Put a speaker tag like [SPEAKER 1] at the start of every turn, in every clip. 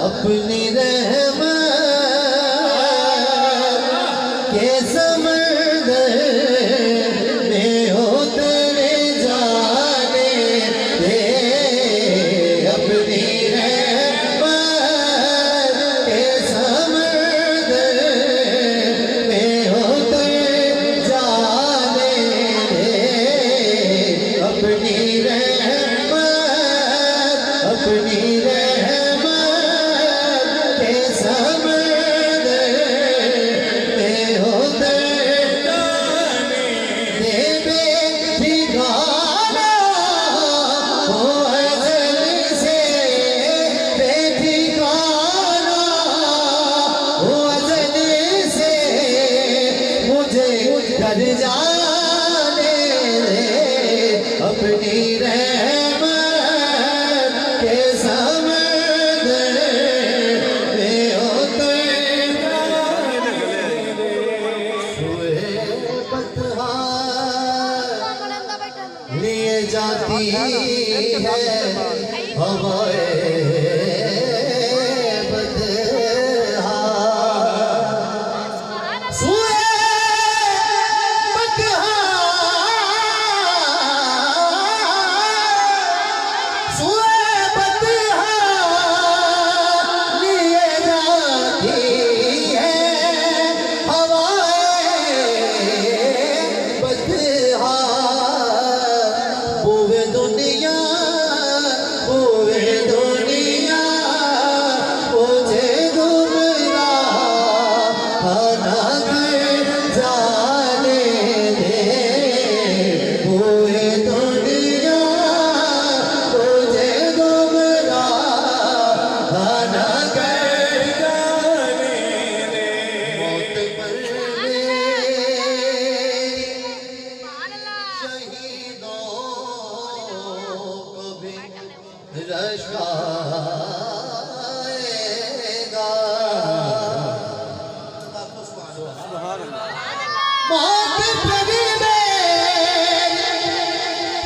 [SPEAKER 1] अपनी रहमत के समंदर में उतर जाने दे। अपनी रहमत के समंदर में उतर जाने दे। अपनी रहमत अपनी कर जाने दे। अपनी रहमत के समंदर में उतर हुए पतवार लिए जाती है हवाएं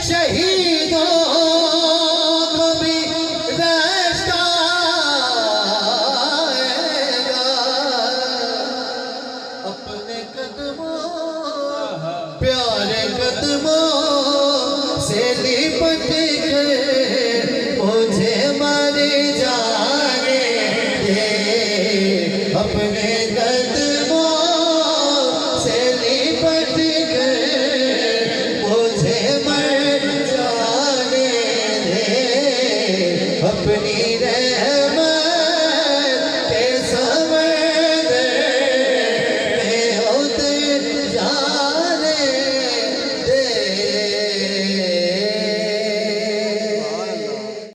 [SPEAKER 1] शहीदों को भी रश्काएगा। अपने कदमों प्यारे कदमों से लिपट कर मुझे मर जाने दे। अपने कदमों से लिपट कर मुझे मर जाने दे। अपनी